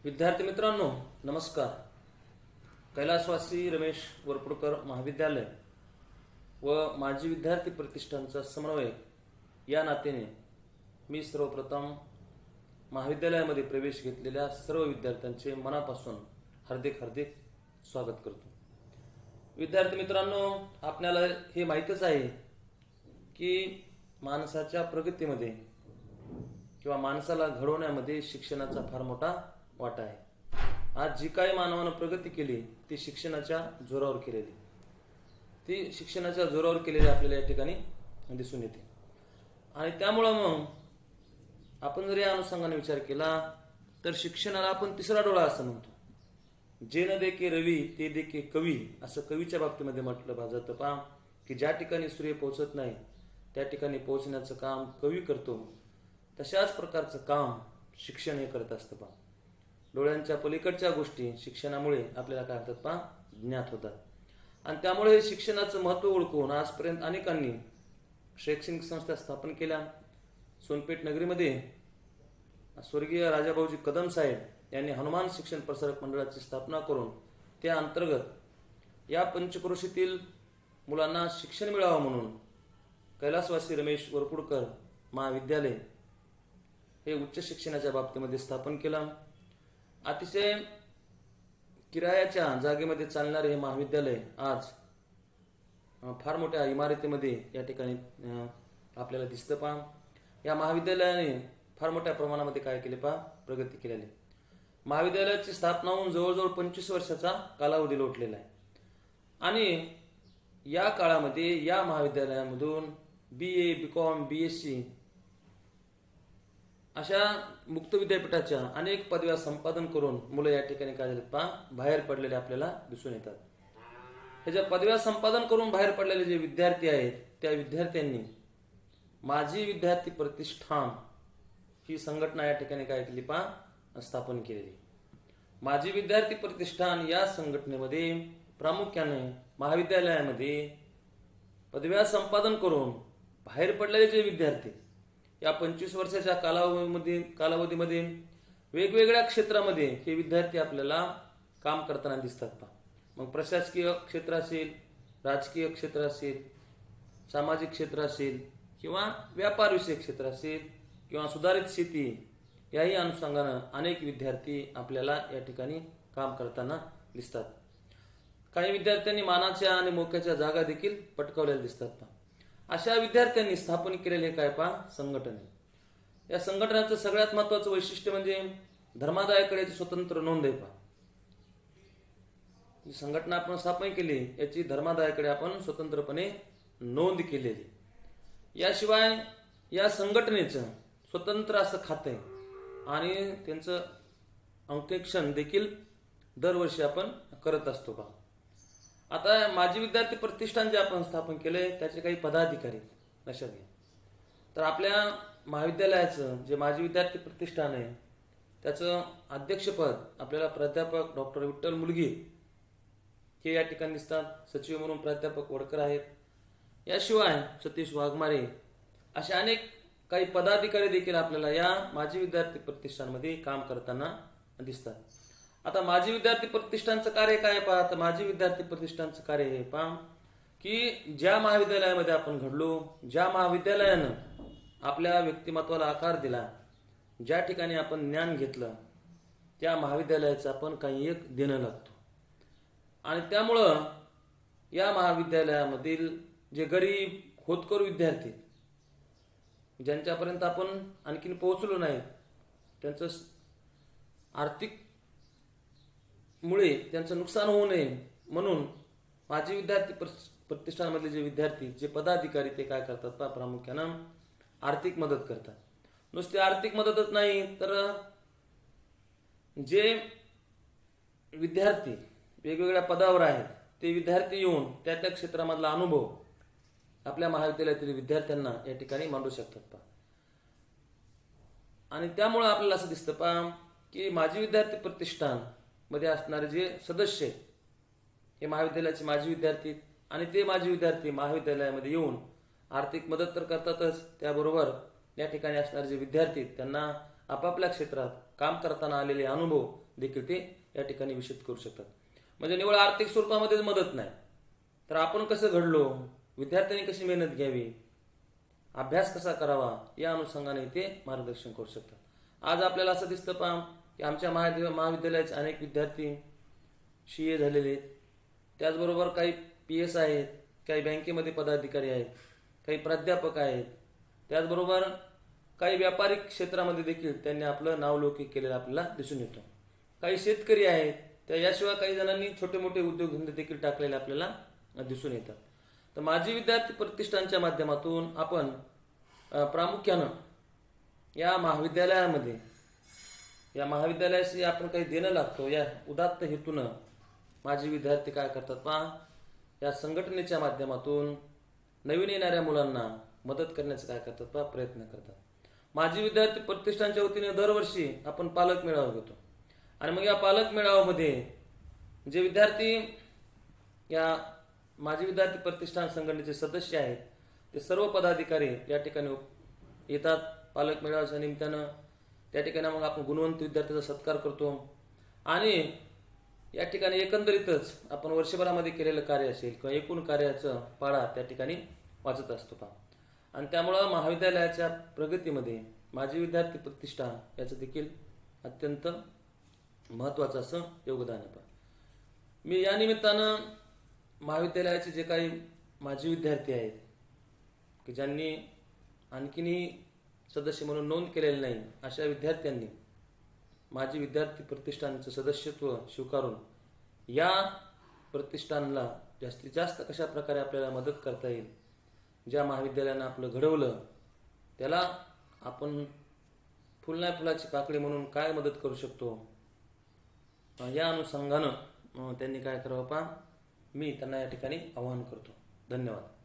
विद्यार्थी मित्रांनो, नमस्कार. कैलासवासी रमेश वरपुडकर महाविद्यालय व माजी विद्यार्थी प्रतिष्ठानचा समन्वयक या नात्याने मी सर्वप्रथम महाविद्यालयामध्ये प्रवेश घेतलेल्या सर्व विद्यार्थ्यांचे मनापासून हार्दिक स्वागत करतो. विद्यार्थी मित्रांनो, आपल्याला हे माहीतच आहे की माणसाच्या प्रगतीमध्ये किंवा माणसाला घडवण्यामध्ये शिक्षणाचा फार मोठा वाटा आहे. आज जी काही मानवानं प्रगती केली ती शिक्षणाच्या जोरावर केलेली, आपल्याला या ठिकाणी दिसून येते. आणि त्यामुळं मग आपण जर या अनुषंगाने विचार केला तर शिक्षणाला आपण तिसरा डोळा असं म्हणतो. जे न देखे रवी ते देखे कवी, असं कवीच्या बाबतीमध्ये म्हटलं जातं पहा, की ज्या ठिकाणी सूर्य पोहोचत नाही त्या ठिकाणी पोहोचण्याचं काम कवी करतो. तशाच प्रकारचं काम शिक्षण हे करत असतं पहा. डोळ्यांच्या पलीकडच्या गोष्टी शिक्षणामुळे आपल्याला काय होतात पहा, ज्ञात होतात. आणि त्यामुळे हे शिक्षणाचं महत्त्व ओळखून आजपर्यंत अनेकांनी शैक्षणिक संस्था स्थापन केल्या. सोनपेठ नगरीमध्ये स्वर्गीय राजाभाऊजी कदम साहेब यांनी हनुमान शिक्षण प्रसारक मंडळाची स्थापना करून त्या अंतर्गत या पंचक्रोशीतील मुलांना शिक्षण मिळावं म्हणून कैलासवासी रमेश वरपुडकर महाविद्यालय हे उच्च शिक्षणाच्या बाबतीमध्ये स्थापन केलं. अतिशय किरायाच्या जागेमध्ये चालणारे हे महाविद्यालय आज फार मोठ्या इमारतीमध्ये या ठिकाणी आपल्याला दिसतं पहा. या महाविद्यालयाने फार मोठ्या प्रमाणामध्ये काय केले पहा, प्रगती केलेली. महाविद्यालयाची स्थापना होऊन जवळजवळ 25 वर्षाचा कालावधी लोटलेला आहे. आणि या काळामध्ये या महाविद्यालयामधून BA, BCom, BSc अशा मुक्त विद्यापीठाच्या अनेक पदव्या संपादन करून मुलं या ठिकाणी काय झालेत पहा, बाहेर पडलेले आपल्याला दिसून येतात. हे ज्या पदव्या संपादन करून बाहेर पडलेले जे विद्यार्थी आहेत त्या विद्यार्थ्यांनी माजी विद्यार्थी प्रतिष्ठान ही संघटना या ठिकाणी काय केली पहा, स्थापन केलेली. माजी विद्यार्थी प्रतिष्ठान या संघटनेमध्ये प्रामुख्याने महाविद्यालयामध्ये पदव्या संपादन करून बाहेर पडलेले जे विद्यार्थी या 25 वर्षाच्या कालावधीमध्ये वेगवेगळ्या क्षेत्रामध्ये हे विद्यार्थी आपल्याला काम करताना दिसतात पहा. मग प्रशासकीय क्षेत्र असेल, राजकीय क्षेत्र असेल, सामाजिक क्षेत्र असेल किंवा व्यापार विषयक क्षेत्र असेल किंवा सुधारित शेती, याही अनुषंगानं अनेक विद्यार्थी आपल्याला या ठिकाणी काम करताना दिसतात. काही विद्यार्थ्यांनी मानाच्या आणि मोक्याच्या जागा देखील पटकावलेल्या दिसतात पहा. अशा विद्यार्थ्यांनी स्थापन केलेले काय पहा, संघटन आहे. या संघटनेचं सगळ्यात महत्वाचं वैशिष्ट्य म्हणजे धर्मादायाकडे स्वतंत्र नोंद आहे पहा. जी संघटना आपण स्थापन केली याची धर्मादायाकडे आपण स्वतंत्रपणे नोंद केलेली. याशिवाय या संघटनेचं स्वतंत्र असं खातं आहे आणि त्यांचं अंकेक्षण देखील दरवर्षी आपण करत असतो पहा. आता माजी विद्यार्थी प्रतिष्ठान जे आपण स्थापन केले त्याचे काही पदाधिकारी लक्षात घ्या. तर आपल्या महाविद्यालयाचं जे माजी विद्यार्थी प्रतिष्ठान आहे त्याचं अध्यक्षपद आपल्याला प्राध्यापक डॉक्टर विठ्ठल मुलगी हे या ठिकाणी दिसतात. सचिव म्हणून प्राध्यापक वडकर आहेत. याशिवाय सतीश वाघमारे असे अनेक काही पदाधिकारी देखील आपल्याला या माजी विद्यार्थी प्रतिष्ठानमध्ये काम करताना दिसतात. आता माजी विद्यार्थी प्रतिष्ठानचं कार्य काय पहा, तर माजी विद्यार्थी प्रतिष्ठानचं कार्य हे पहा की ज्या महाविद्यालयामध्ये आपण घडलो, ज्या महाविद्यालयानं आपल्या व्यक्तिमत्वाला आकार दिला, ज्या ठिकाणी आपण ज्ञान घेतलं त्या महाविद्यालयाचं आपण काही एक देणं लागतो. आणि त्यामुळं या महाविद्यालयामधील जे गरीब होतकरू विद्यार्थी ज्यांच्यापर्यंत आपण आणखीन पोहोचलो नाही, त्यांचं आर्थिक मुळे त्यांचं नुकसान होऊ नये म्हणून माजी विद्यार्थी प्रतिष्ठानमधले जे विद्यार्थी जे पदाधिकारी ते काय करतात पहा, प्रामुख्यानं आर्थिक मदत करतात. नुसती आर्थिक मदतच नाही तर जे विद्यार्थी वेगवेगळ्या पदावर आहेत ते विद्यार्थी येऊन त्या त्या क्षेत्रामधला अनुभव आपल्या महाविद्यालयातील विद्यार्थ्यांना या ठिकाणी मांडू शकतात पहा. आणि त्यामुळे आपल्याला असं दिसतं पहा की माजी विद्यार्थी प्रतिष्ठान मध्ये असणारे जे सदस्य हे महाविद्यालयाचे माजी विद्यार्थी आणि ते माजी विद्यार्थी महाविद्यालयामध्ये येऊन आर्थिक मदत तर करतातच, त्याबरोबर या ठिकाणी असणारे जे विद्यार्थी त्यांना आपापल्या क्षेत्रात काम करताना आलेले अनुभव देखील ते या ठिकाणी विशद करू शकतात. म्हणजे निव्वळ आर्थिक स्वरूपामध्येच मदत नाही, तर आपण कसं घडलो, विद्यार्थ्यांनी कशी मेहनत घ्यावी, अभ्यास कसा करावा, या अनुषंगाने ते मार्गदर्शन करू शकतात. आज आपल्याला असं दिसतं पहा की आमच्या महाविद्यालयाचे अनेक विद्यार्थी CA झालेले आहेत, त्याचबरोबर काही PS आहेत, काही बँकेमध्ये पदाधिकारी आहेत, काही प्राध्यापक आहेत, त्याचबरोबर काही व्यापारिक क्षेत्रामध्ये देखील त्यांनी आपलं नावलौकिक केलेलं आपल्याला दिसून येतं. काही शेतकरी आहेत, याशिवाय काही जणांनी छोटे मोठे उद्योगधंदे देखील टाकलेले आपल्याला दिसून येतात. तर माजी विद्यार्थी प्रतिष्ठानच्या माध्यमातून आपण प्रामुख्यानं या महाविद्यालयाशी आपण काही देणं लागतो या उदात्त हेतूनं माजी विद्यार्थी काय करतात पहा, या संघटनेच्या माध्यमातून नवीन येणाऱ्या मुलांना मदत करण्याचा काय करतात पहा, प्रयत्न करतात. माजी विद्यार्थी प्रतिष्ठानच्या वतीने दरवर्षी आपण पालक मेळावा घेतो आणि मग या पालक मेळाव्यामध्ये जे विद्यार्थी या माजी विद्यार्थी प्रतिष्ठान संघटनेचे सदस्य आहेत ते सर्व पदाधिकारी या ठिकाणी येतात. पालक मेळाव्याच्या निमित्तानं त्या ठिकाणी मग आपण गुणवंत विद्यार्थ्याचा सत्कार करतो आणि या ठिकाणी एकंदरीतच आपण वर्षभरामध्ये केलेलं कार्य असेल किंवा एकूण कार्याचं पाढा त्या ठिकाणी वाचत असतो पहा. आणि त्यामुळं महाविद्यालयाच्या प्रगतीमध्ये माजी विद्यार्थी प्रतिष्ठान याचं देखील अत्यंत महत्त्वाचं असं योगदान आहे पहा. मी या निमित्तानं महाविद्यालयाचे जे काही माजी विद्यार्थी आहेत की ज्यांनी आणखीनही सदस्य म्हणून नोंद केलेली नाही, अशा विद्यार्थ्यांनी माजी विद्यार्थी प्रतिष्ठानचं सदस्यत्व स्वीकारून या प्रतिष्ठानला जास्तीत जास्त कशा प्रकारे आपल्याला मदत करता येईल, ज्या महाविद्यालयानं आपलं घडवलं त्याला आपण फुल नाही फुलाची पाकळी म्हणून काय मदत करू शकतो, या अनुषंगानं त्यांनी काय करावं पहा, मी त्यांना या ठिकाणी आवाहन करतो. धन्यवाद.